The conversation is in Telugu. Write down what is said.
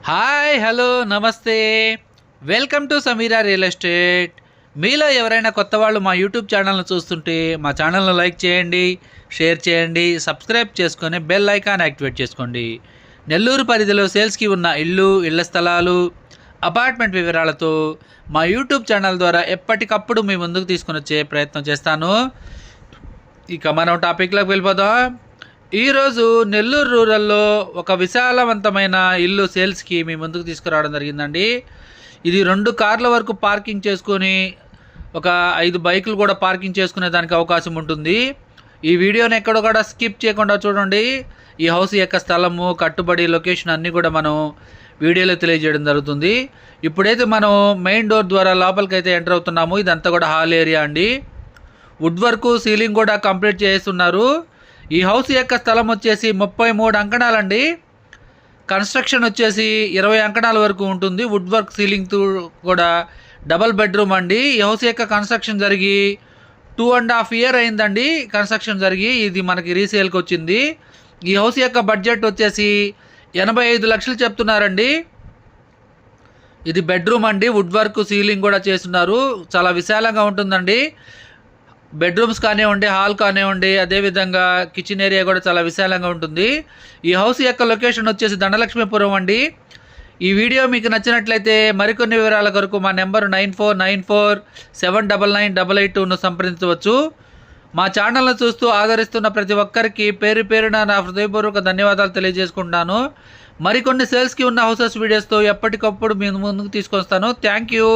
హాయ్ హలో నమస్తే welcome to Sameera real estate. మీలో ఎవరైనా కొత్త వాళ్ళు మా యూట్యూబ్ ఛానల్ను చూస్తుంటే మా ఛానల్ను లైక్ చేయండి, షేర్ చేయండి, సబ్స్క్రైబ్ చేసుకొని బెల్ ఐకాన్ యాక్టివేట్ చేసుకోండి. నెల్లూరు పరిధిలో సేల్స్కి ఉన్న ఇళ్ల స్థలాలు, అపార్ట్మెంట్ వివరాలతో మా యూట్యూబ్ ఛానల్ ద్వారా ఎప్పటికప్పుడు మీ ముందుకు తీసుకొని వచ్చే ప్రయత్నం చేస్తాను. ఇక మనం టాపిక్లోకి వెళ్ళిపోదాం. ఈరోజు నెల్లూరు రూరల్లో ఒక విశాలవంతమైన ఇల్లు సేల్స్కి మీ ముందుకు తీసుకురావడం జరిగిందండి. ఇది 2 కార్ల వరకు పార్కింగ్ చేసుకొని ఒక 5 బైకులు కూడా పార్కింగ్ చేసుకునే దానికి అవకాశం ఉంటుంది. ఈ వీడియోని ఎక్కడ కూడా స్కిప్ చేయకుండా చూడండి. ఈ హౌస్ యొక్క స్థలము, కట్టుబడి, లొకేషన్ అన్నీ కూడా మనం వీడియోలో తెలియజేయడం జరుగుతుంది. ఇప్పుడైతే మనం మెయిన్ డోర్ ద్వారా లోపలికి అయితే ఎంటర్ అవుతున్నాము. ఇదంతా కూడా హాల్ ఏరియా అండి. వుడ్ వర్క్, సీలింగ్ కూడా కంప్లీట్ చేస్తున్నారు. ఈ హౌస్ యొక్క స్థలం వచ్చేసి 33 అంకణాలండి. కన్స్ట్రక్షన్ వచ్చేసి 20 అంకణాల వరకు ఉంటుంది. వుడ్ వర్క్, సీలింగ్ కూడా డబల్ బెడ్రూమ్ అండి. ఈ హౌస్ యొక్క కన్స్ట్రక్షన్ జరిగి 2.5 years అయిందండి. కన్స్ట్రక్షన్ జరిగి ఇది మనకి రీసేల్కి వచ్చింది. ఈ హౌస్ యొక్క బడ్జెట్ వచ్చేసి 85 లక్షలు చెప్తున్నారండి. ఇది బెడ్రూమ్ అండి. వుడ్ వర్క్, సీలింగ్ కూడా చేస్తున్నారు. చాలా విశాలంగా ఉంటుందండి. బెడ్రూమ్స్ కానివ్వండి, హాల్ కానివ్వండి, అదేవిధంగా కిచెన్ ఏరియా కూడా చాలా విశాలంగా ఉంటుంది. ఈ హౌస్ యొక్క లొకేషన్ వచ్చేసి ధనలక్ష్మీపురం అండి. ఈ వీడియో మీకు నచ్చినట్లయితే మరికొన్ని వివరాల కొరకు మా నెంబర్ 9494799882ను సంప్రదించవచ్చు. మా ఛానల్ను చూస్తూ ఆదరిస్తున్న ప్రతి ఒక్కరికి పేరు పేరున నా హృదయపూర్వక ధన్యవాదాలు తెలియజేసుకుంటున్నాను. మరికొన్ని సేల్స్కి ఉన్న హౌసెస్ వీడియోస్తో ఎప్పటికప్పుడు మీ ముందుకు తీసుకొస్తాను. Thank you.